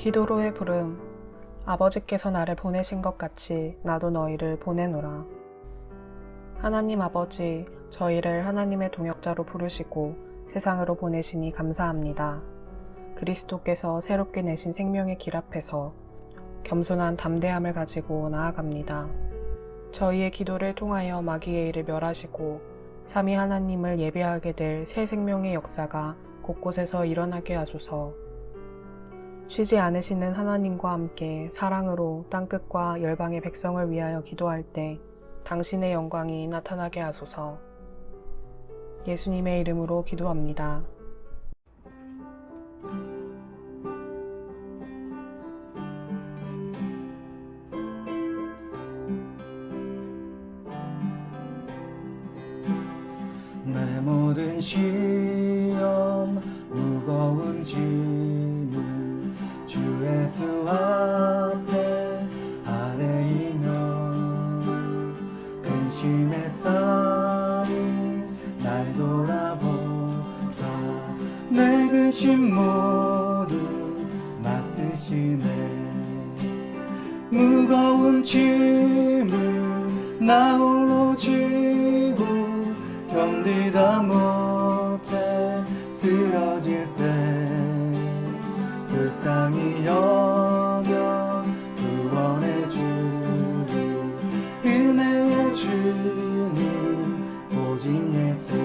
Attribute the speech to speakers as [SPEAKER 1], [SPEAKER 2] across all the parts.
[SPEAKER 1] 기도로의 부름. 아버지께서 나를 보내신 것 같이 나도 너희를 보내노라. 하나님 아버지, 저희를 하나님의 동역자로 부르시고 세상으로 보내시니 감사합니다. 그리스도께서 새롭게 내신 생명의 길 앞에서 겸손한 담대함을 가지고 나아갑니다. 저희의 기도를 통하여 마귀의 일을 멸하시고 삼위 하나님을 예배하게 될 새 생명의 역사가 곳곳에서 일어나게 하소서. 쉬지 않으시는 하나님과 함께 사랑으로 땅끝과 열방의 백성을 위하여 기도할 때 당신의 영광이 나타나게 하소서. 예수님의 이름으로 기도합니다.
[SPEAKER 2] 내 모든 시험 무거운 짐을 주 예수 앞에 아뢰이며 근심의 쌀이 날 돌아보자 내 근심 모두 맡으시네 무거운 짐을 나 홀로 지고 견디다 못해 쓰러질 때 불쌍히 여겨 구원해 주는 은혜의 주님 오직 예수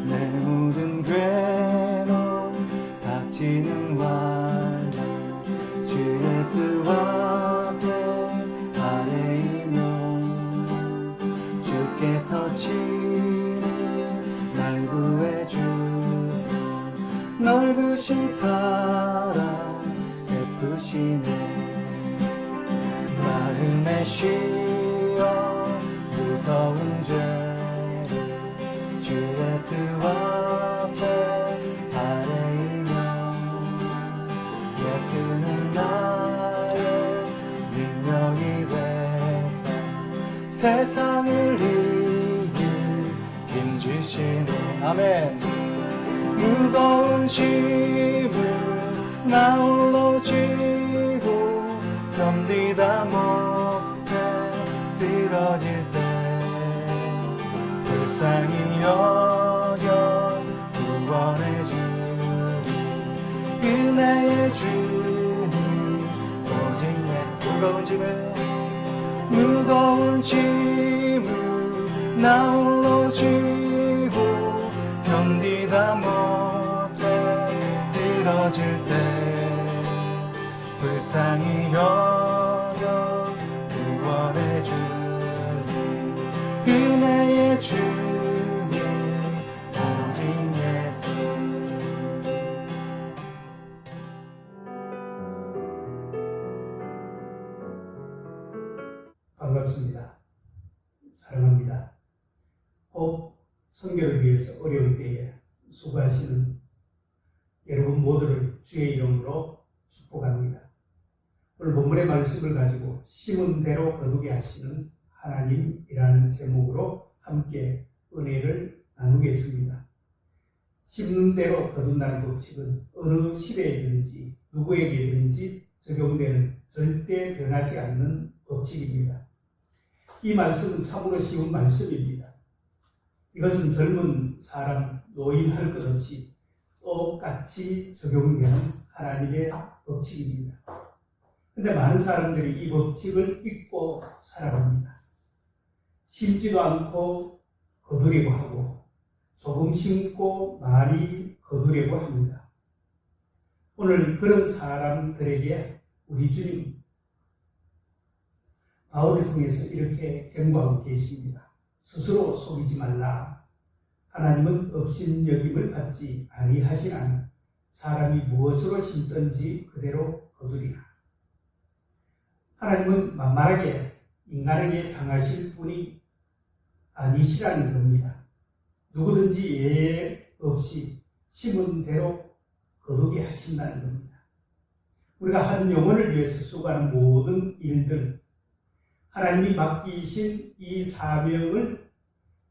[SPEAKER 2] 내 모든 괴로움 닥치는 환난 주 예수 앞에 아뢰이며 주께서 친히 날 구해주사 넓으신 사랑 베푸시네 마음에 쉬어 무서운 죄를 주 예수 앞에 아뢰이며 예수는 나의 능력이 되사 세상을 이길 힘주시네 아멘 무거운 짐을 나 홀로 지고 견디다 못해 쓰러질 때 불쌍히 여겨 구원해 주는 은혜의 주님 오직 내 무거운 짐을 나 홀로 지고 견디다 못해 쓰러질 때 불쌍히 여겨 구원해 주는 은혜의 주님 오직 예수
[SPEAKER 3] 반갑습니다. 사랑합니다. 꼭 선교를 위해서 어려울 때에 수고하시는 여러분 모두를 주의 이름으로 축복합니다. 오늘 본문의 말씀을 가지고 심은 대로 거두게 하시는 하나님이라는 제목으로 함께 은혜를 나누겠습니다. 심는 대로 거둔다는 법칙은 어느 시대에든지 누구에게든지 적용되는 절대 변하지 않는 법칙입니다. 이 말씀은 참으로 쉬운 말씀입니다. 이것은 젊은 사람, 노인 할 것 없이 똑같이 적용되는 하나님의 법칙입니다. 그런데 많은 사람들이 이 법칙을 잊고 살아갑니다. 심지도 않고 거두려고 하고 조금 심고 많이 거두려고 합니다. 오늘 그런 사람들에게 우리 주님 바울을 통해서 이렇게 경고하고 계십니다. 스스로 속이지 말라. 하나님은 업신여김을 받지 아니하시나니 사람이 무엇으로 심든지 그대로 거두리라. 하나님은 만만하게 인간에게 당하실 분이 아니시라는 겁니다. 누구든지 예외 없이 심은 대로 거두게 하신다는 겁니다. 우리가 한 영혼을 위해서 수고하는 모든 일들, 하나님이 맡기신 이 사명을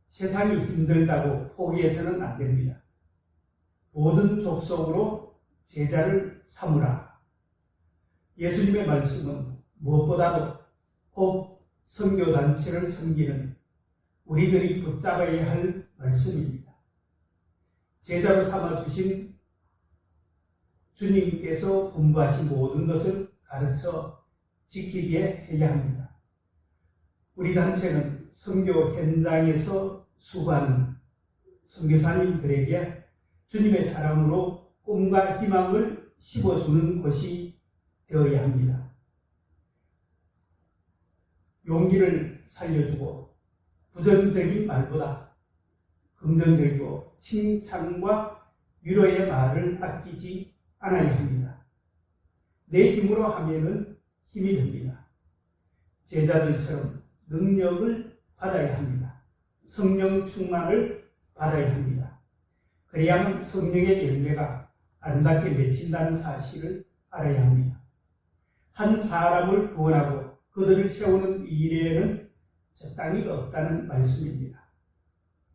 [SPEAKER 3] 세상이 힘들다고 포기해서는 안 됩니다. 모든 족속으로 제자를 삼으라. 예수님의 말씀은 무엇보다도 꼭 선교단체를 섬기는 우리들이 붙잡아야 할 말씀입니다. 제자로 삼아주신 주님께서 분부하신 모든 것을 가르쳐 지키게 해야 합니다. 우리 단체는 선교 현장에서 수고하는 선교사님들에게 주님의 사랑으로 꿈과 희망을 심어주는 곳이 되어야 합니다. 용기를 살려주고 부정적인 말보다 긍정적이고 칭찬과 위로의 말을 아끼지 않아야 합니다. 내 힘으로 하면은 힘이 듭니다. 제자들처럼 능력을 받아야 합니다. 성령 충만을 받아야 합니다. 그래야만 성령의 열매가 아름답게 맺힌다는 사실을 알아야 합니다. 한 사람을 구원하고 그들을 세우는 일에는 적당히가 없다는 말씀입니다.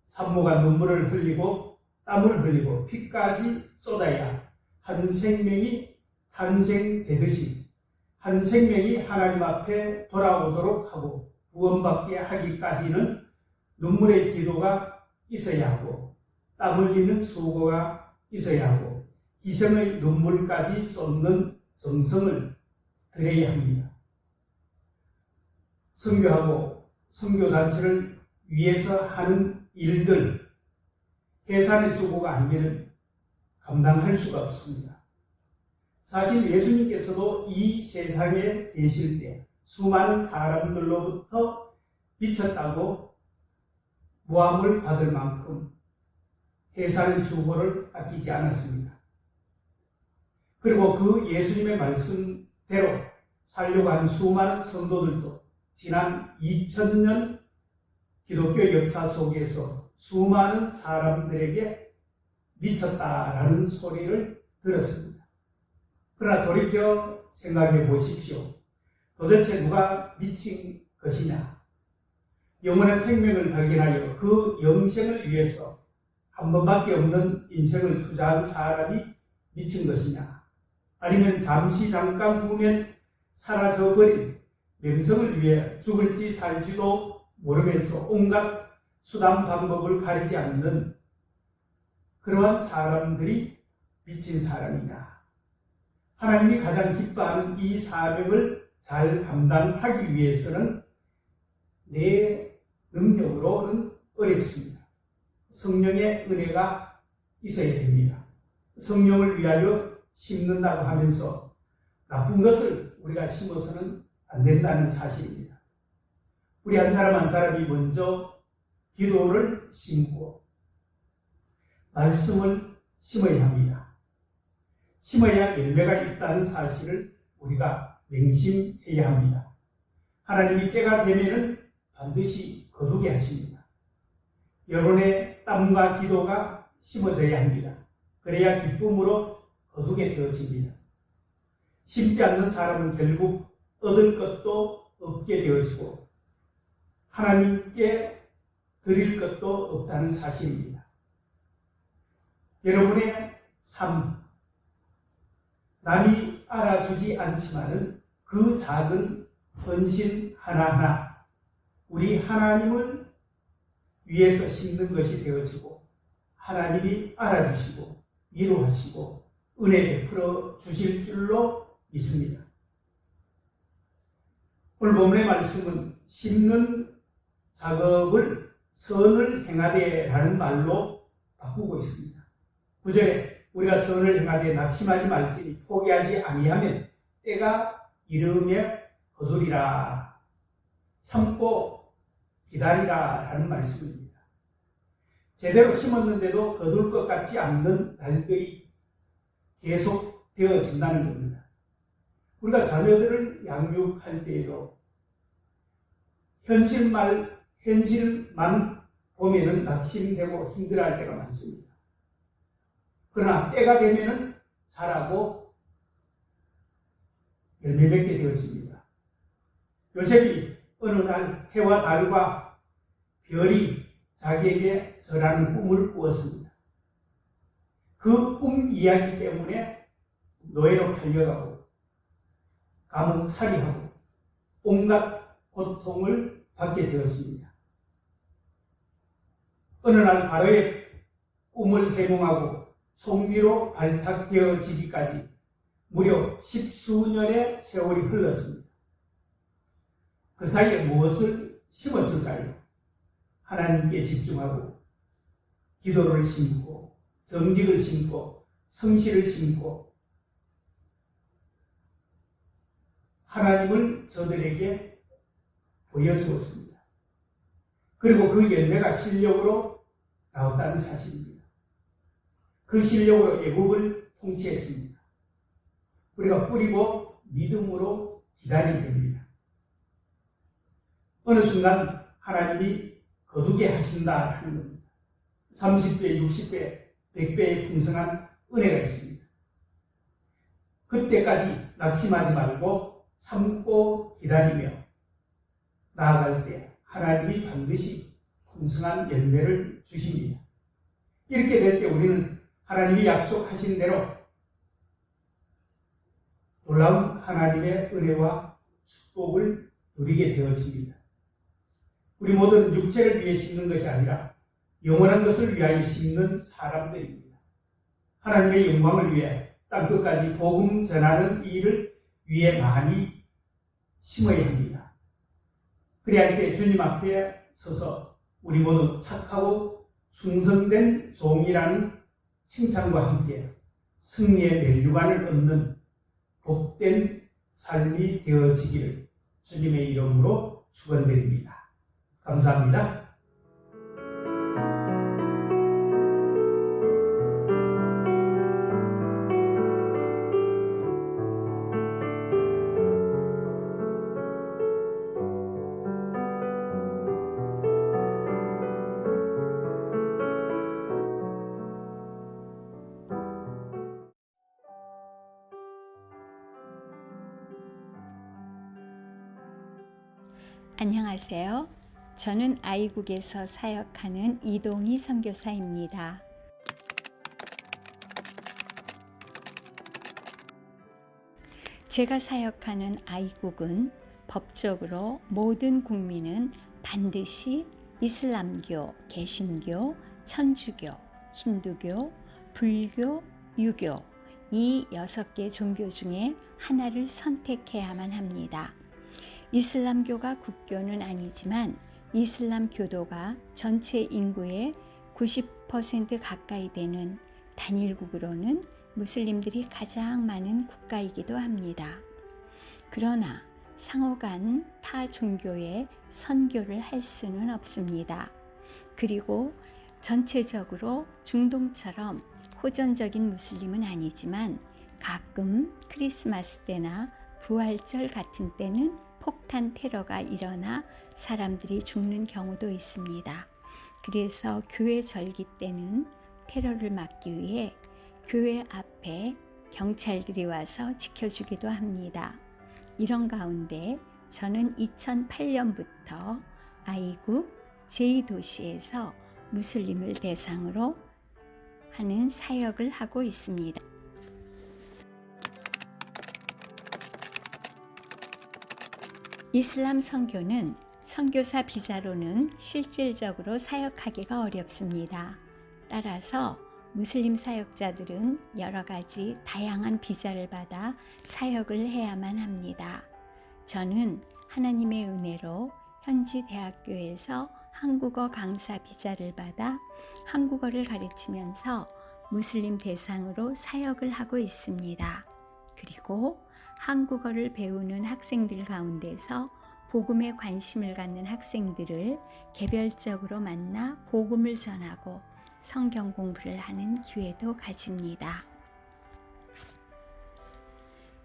[SPEAKER 3] 산모가 눈물을 흘리고 땀을 흘리고 피까지 쏟아야 한 생명이 탄생되듯이 한 생명이 하나님 앞에 돌아오도록 하고 구원받게 하기까지는 눈물의 기도가 있어야 하고 땀 흘리는 수고가 있어야 하고 희생의 눈물까지 쏟는 정성을 들여야 합니다. 선교하고 선교단체를 위해서 하는 일들, 해산의 수고가 아니면 감당할 수가 없습니다. 사실 예수님께서도 이 세상에 계실 때 수많은 사람들로부터 미쳤다고 모함을 받을 만큼 해산의 수고를 아끼지 않았습니다. 그리고 그 예수님의 말씀대로 살려고 하는 수많은 성도들도 지난 2000년 기독교 역사 속에서 수많은 사람들에게 미쳤다라는 소리를 들었습니다. 그러나 돌이켜 생각해 보십시오. 도대체 누가 미친 것이냐? 영원한 생명을 발견하여 그 영생을 위해서 한 번밖에 없는 인생을 투자한 사람이 미친 것이냐? 아니면 잠시 잠깐 후면 사라져버린 명성을 위해 죽을지 살지도 모르면서 온갖 수단 방법을 가리지 않는 그러한 사람들이 미친 사람이냐? 하나님이 가장 기뻐하는 이 사명을 잘 감당하기 위해서는 내 능력으로는 어렵습니다. 성령의 은혜가 있어야 됩니다. 성령을 위하여 심는다고 하면서 나쁜 것을 우리가 심어서는 안 된다는 사실입니다. 우리 한 사람 한 사람이 먼저 기도를 심고 말씀을 심어야 합니다. 심어야 열매가 있다는 사실을 우리가 맹심해야 합니다. 하나님이 때가 되면은 반드시 거두게 하십니다. 여러분의 땀과 기도가 심어져야 합니다. 그래야 기쁨으로 거두게 되어집니다. 심지 않는 사람은 결국 얻을 것도 없게 되어지고 하나님께 드릴 것도 없다는 사실입니다. 여러분의 삶, 남이 알아주지 않지만은 그 작은 헌신 하나하나 우리 하나님을 위해서 심는 것이 되어지고 하나님이 알아주시고 위로하시고 은혜 베풀어 주실 줄로 믿습니다. 오늘 본문의 말씀은 심는 작업을 선을 행하되 라는 말로 바꾸고 있습니다. 9절에 우리가 선을 행하되 낙심하지 말지니 포기하지 아니하면 때가 이르며 거두리라. 참고 기다리라 라는 말씀입니다. 제대로 심었는데도 거둘 것 같지 않는 날들이 계속 되어진다는 겁니다. 우리가 자녀들을 양육할 때에도 현실만 보면은 낙심되고 힘들어할 때가 많습니다. 그러나 때가 되면은 자라고 열매 맺게 되어집니다. 요셉이 어느 날 해와 달과 별이 자기에게 절하는 꿈을 꾸었습니다. 그 꿈 이야기 때문에 노예로 팔려가고 감옥살이하고 온갖 고통을 받게 되었습니다. 어느 날 바로의 꿈을 해몽하고 총리로 발탁되어지기까지 무려 10수년의 세월이 흘렀습니다. 그 사이에 무엇을 심었을까요? 하나님께 집중하고 기도를 심고 정직을 심고 성실을 심고 하나님을 저들에게 보여주었습니다. 그리고 그 열매가 실력으로 나왔다는 사실입니다. 그 실력으로 애국을 통치했습니다. 우리가 뿌리고 믿음으로 기다리게 됩니다. 어느 순간 하나님이 거두게 하신다 하는 겁니다. 30배, 60배, 100배의 풍성한 은혜가 있습니다. 그때까지 낙심하지 말고 참고 기다리며 나아갈 때 하나님이 반드시 풍성한 열매를 주십니다. 이렇게 될 때 우리는 하나님이 약속하신 대로 놀라운 하나님의 은혜와 축복을 누리게 되어집니다. 우리 모두는 육체를 위해 심는 것이 아니라 영원한 것을 위하여 심는 사람들입니다. 하나님의 영광을 위해 땅끝까지 복음 전하는 일을 위해 많이 심어야 합니다. 그래야 할 때 주님 앞에 서서 우리 모두 착하고 충성된 종이라는 칭찬과 함께 승리의 멸류관을 얻는 복된 삶이 되어지기를 주님의 이름으로 축원드립니다. 감사합니다.
[SPEAKER 4] 안녕하세요. 저는 아이국에서 사역하는 이동희 선교사입니다. 제가 사역하는 아이국은 법적으로 모든 국민은 반드시 이슬람교, 개신교, 천주교, 힌두교, 불교, 유교 이 6개 종교 중에 하나를 선택해야만 합니다. 이슬람교가 국교는 아니지만 이슬람 교도가 전체 인구의 90% 가까이 되는 단일국으로는 무슬림들이 가장 많은 국가이기도 합니다. 그러나 상호간 타 종교의 선교를 할 수는 없습니다. 그리고 전체적으로 중동처럼 호전적인 무슬림은 아니지만 가끔 크리스마스 때나 부활절 같은 때는 폭탄 테러가 일어나 사람들이 죽는 경우도 있습니다. 그래서 교회 절기 때는 테러를 막기 위해 교회 앞에 경찰들이 와서 지켜주기도 합니다. 이런 가운데 저는 2008년부터 아이국 제2도시에서 무슬림을 대상으로 하는 사역을 하고 있습니다. 이슬람 선교는 선교사 비자로는 실질적으로 사역하기가 어렵습니다. 따라서 무슬림 사역자들은 여러 가지 다양한 비자를 받아 사역을 해야만 합니다. 저는 하나님의 은혜로 현지 대학교에서 한국어 강사 비자를 받아 한국어를 가르치면서 무슬림 대상으로 사역을 하고 있습니다. 그리고 한국어를 배우는 학생들 가운데서 복음에 관심을 갖는 학생들을 개별적으로 만나 복음을 전하고 성경 공부를 하는 기회도 가집니다.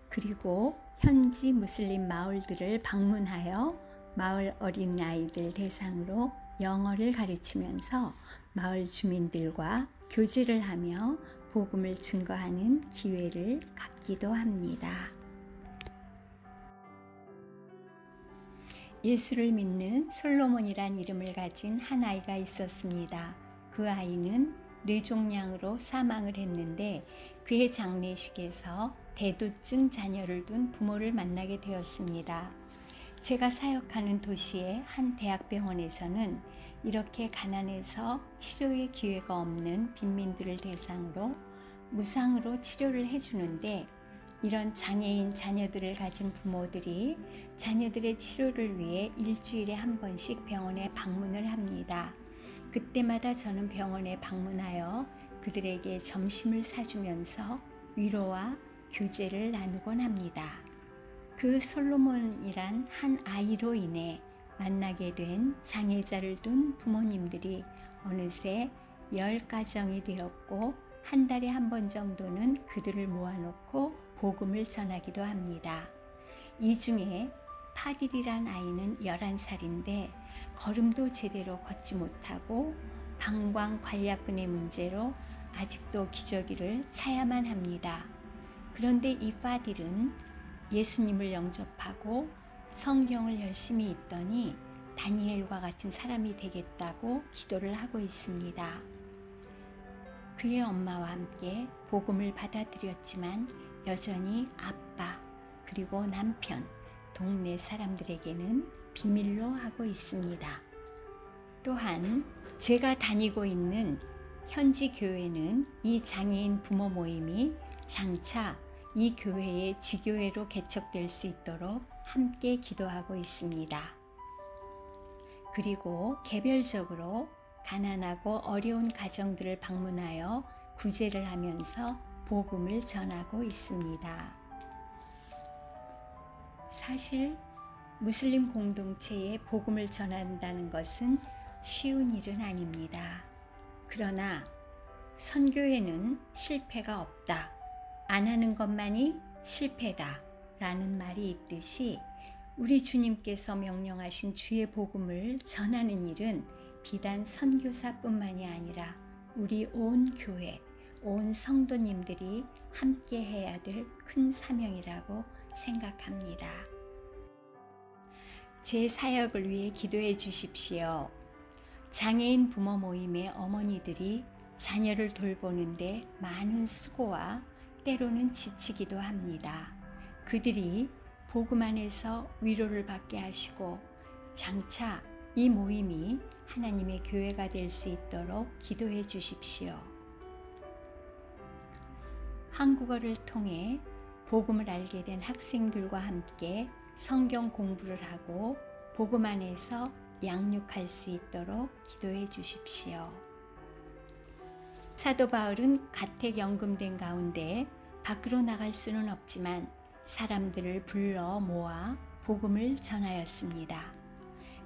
[SPEAKER 4] 그리고 현지 무슬림 마을들을 방문하여 마을 어린아이들 대상으로 영어를 가르치면서 마을 주민들과 교제를 하며 복음을 증거하는 기회를 갖기도 합니다. 예수를 믿는 솔로몬이란 이름을 가진 한 아이가 있었습니다. 그 아이는 뇌종양으로 사망을 했는데 그의 장례식에서 대두증 자녀를 둔 부모를 만나게 되었습니다. 제가 사역하는 도시의 한 대학병원에서는 이렇게 가난해서 치료의 기회가 없는 빈민들을 대상으로 무상으로 치료를 해주는데, 이런 장애인 자녀들을 가진 부모들이 자녀들의 치료를 위해 일주일에 한 번씩 병원에 방문을 합니다. 그때마다 저는 병원에 방문하여 그들에게 점심을 사주면서 위로와 교제를 나누곤 합니다. 그 솔로몬이란 한 아이로 인해 만나게 된 장애자를 둔 부모님들이 어느새 10가정이 되었고, 한 달에 한 번 정도는 그들을 모아놓고 복음을 전하기도 합니다. 이 중에 파딜이란 아이는 11살인데 걸음도 제대로 걷지 못하고 방광관략근의 문제로 아직도 기저귀를 차야만 합니다. 그런데 이 파딜은 예수님을 영접하고 성경을 열심히 읽더니 다니엘과 같은 사람이 되겠다고 기도를 하고 있습니다. 그의 엄마와 함께 복음을 받아들였지만 여전히 아빠 그리고 남편, 동네 사람들에게는 비밀로 하고 있습니다. 또한 제가 다니고 있는 현지 교회는 이 장애인 부모 모임이 장차 이 교회의 지교회로 개척될 수 있도록 함께 기도하고 있습니다. 그리고 개별적으로 가난하고 어려운 가정들을 방문하여 구제를 하면서 복음을 전하고 있습니다. 사실 무슬림 공동체에 복음을 전한다는 것은 쉬운 일은 아닙니다. 그러나 선교에는 실패가 없다, 안 하는 것만이 실패다 라는 말이 있듯이 우리 주님께서 명령하신 주의 복음을 전하는 일은 비단 선교사뿐만이 아니라 우리 온 교회, 온 성도님들이 함께 해야 될 큰 사명이라고 생각합니다. 제 사역을 위해 기도해 주십시오. 장애인 부모 모임의 어머니들이 자녀를 돌보는데 많은 수고와 때로는 지치기도 합니다. 그들이 복음 안에서 위로를 받게 하시고 장차 이 모임이 하나님의 교회가 될 수 있도록 기도해 주십시오. 한국어를 통해 복음을 알게 된 학생들과 함께 성경 공부를 하고 복음 안에서 양육할 수 있도록 기도해 주십시오. 사도 바울은 가택연금된 가운데 밖으로 나갈 수는 없지만 사람들을 불러 모아 복음을 전하였습니다.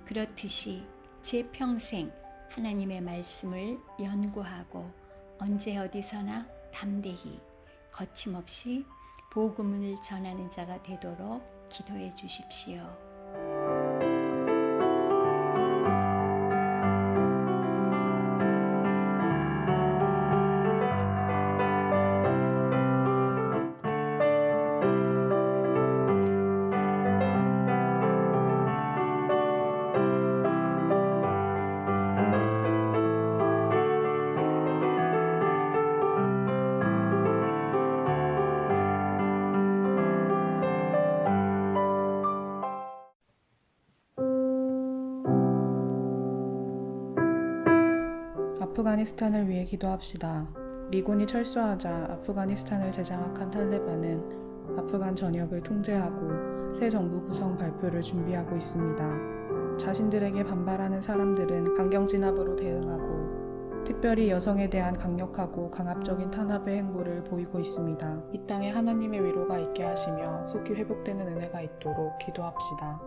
[SPEAKER 4] 그렇듯이 제 평생 하나님의 말씀을 연구하고 언제 어디서나 담대히 거침없이 복음을 전하는 자가 되도록 기도해 주십시오.
[SPEAKER 1] 아프가니스탄을 위해 기도합시다. 미군이 철수하자 아프가니스탄을 재장악한 탈레반은 아프간 전역을 통제하고 새 정부 구성 발표를 준비하고 있습니다. 자신들에게 반발하는 사람들은 강경 진압으로 대응하고 특별히 여성에 대한 강력하고 강압적인 탄압의 행보를 보이고 있습니다. 이 땅에 하나님의 위로가 있게 하시며 속히 회복되는 은혜가 있도록 기도합시다.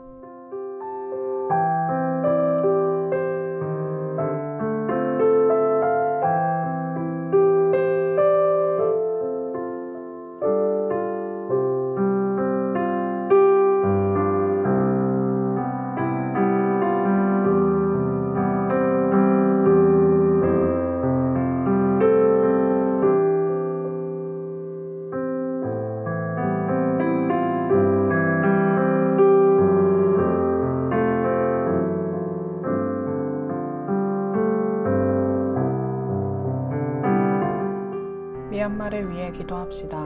[SPEAKER 1] 미얀마를 위해 기도합시다.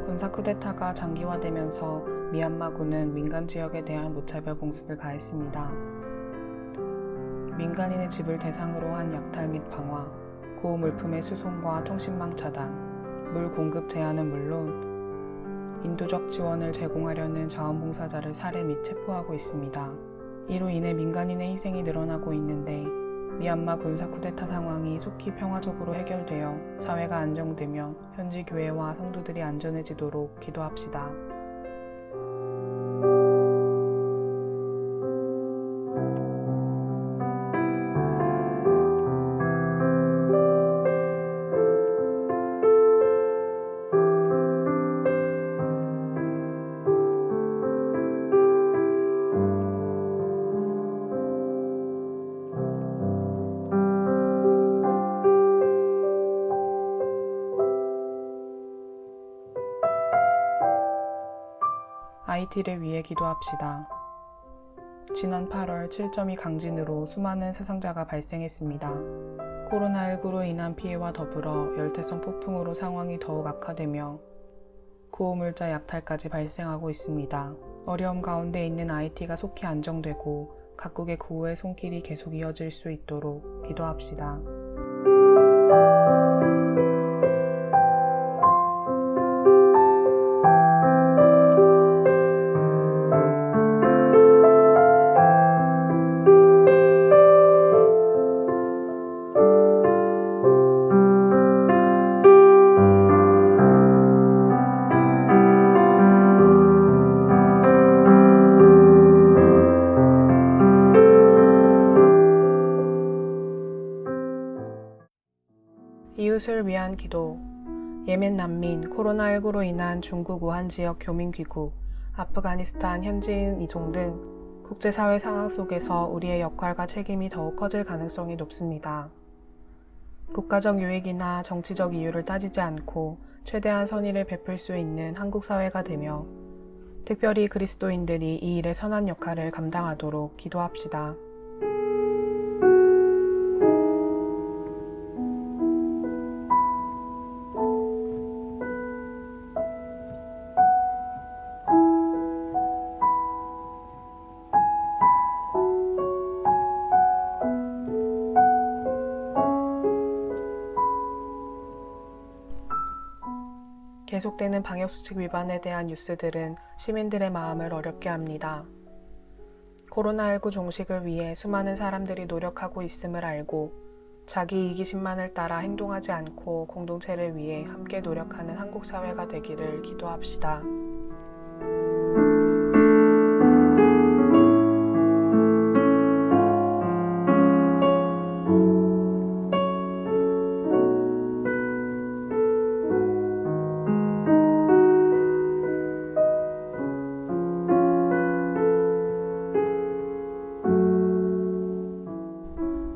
[SPEAKER 1] 군사 쿠데타가 장기화되면서 미얀마군은 민간 지역에 대한 무차별 공습을 가했습니다. 민간인의 집을 대상으로 한 약탈 및 방화, 고우 물품의 수송과 통신망 차단, 물 공급 제한은 물론 인도적 지원을 제공하려는 자원봉사자를 살해 및 체포하고 있습니다. 이로 인해 민간인의 희생이 늘어나고 있는데 미얀마 군사 쿠데타 상황이 속히 평화적으로 해결되어 사회가 안정되며 현지 교회와 성도들이 안전해지도록 기도합시다. 아이티를 위해 기도합시다. 지난 8월 7.2 강진으로 수많은 사상자가 발생했습니다. 코로나19로 인한 피해와 더불어 열대성 폭풍으로 상황이 더욱 악화되며 구호물자 약탈까지 발생하고 있습니다. 어려움 가운데 있는 아이티가 속히 안정되고 각국의 구호의 손길이 계속 이어질 수 있도록 기도합시다. 이웃을 위한 기도. 예멘 난민, 코로나19로 인한 중국 우한 지역 교민 귀국, 아프가니스탄 현지인 이송 등 국제사회 상황 속에서 우리의 역할과 책임이 더욱 커질 가능성이 높습니다. 국가적 유익이나 정치적 이유를 따지지 않고 최대한 선의를 베풀 수 있는 한국 사회가 되며 특별히 그리스도인들이 이 일의 선한 역할을 감당하도록 기도합시다. 계속되는 방역수칙 위반에 대한 뉴스들은 시민들의 마음을 어렵게 합니다. 코로나19 종식을 위해 수많은 사람들이 노력하고 있음을 알고 자기 이기심만을 따라 행동하지 않고 공동체를 위해 함께 노력하는 한국 사회가 되기를 기도합시다.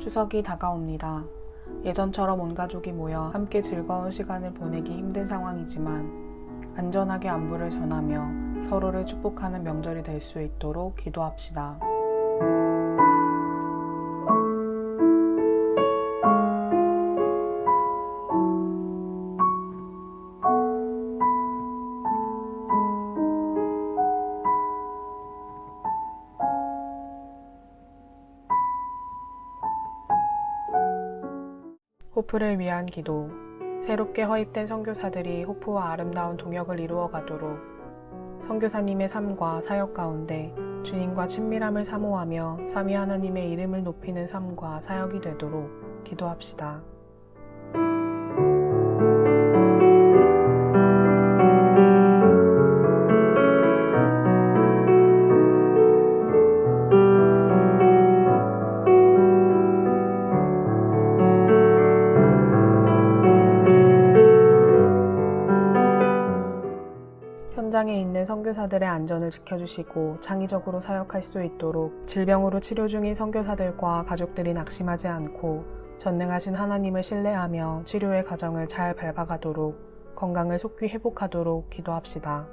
[SPEAKER 1] 추석이 다가옵니다. 예전처럼 온 가족이 모여 함께 즐거운 시간을 보내기 힘든 상황이지만 안전하게 안부를 전하며 서로를 축복하는 명절이 될 수 있도록 기도합시다. 호프를 위한 기도. 새롭게 허입된 선교사들이 호프와 아름다운 동역을 이루어가도록 선교사님의 삶과 사역 가운데 주님과 친밀함을 사모하며 삼위 하나님의 이름을 높이는 삶과 사역이 되도록 기도합시다. 현장에 있는 선교사들의 안전을 지켜주시고 창의적으로 사역할 수 있도록 질병으로 치료 중인 선교사들과 가족들이 낙심하지 않고 전능하신 하나님을 신뢰하며 치료의 과정을 잘 밟아가도록 건강을 속히 회복하도록 기도합시다.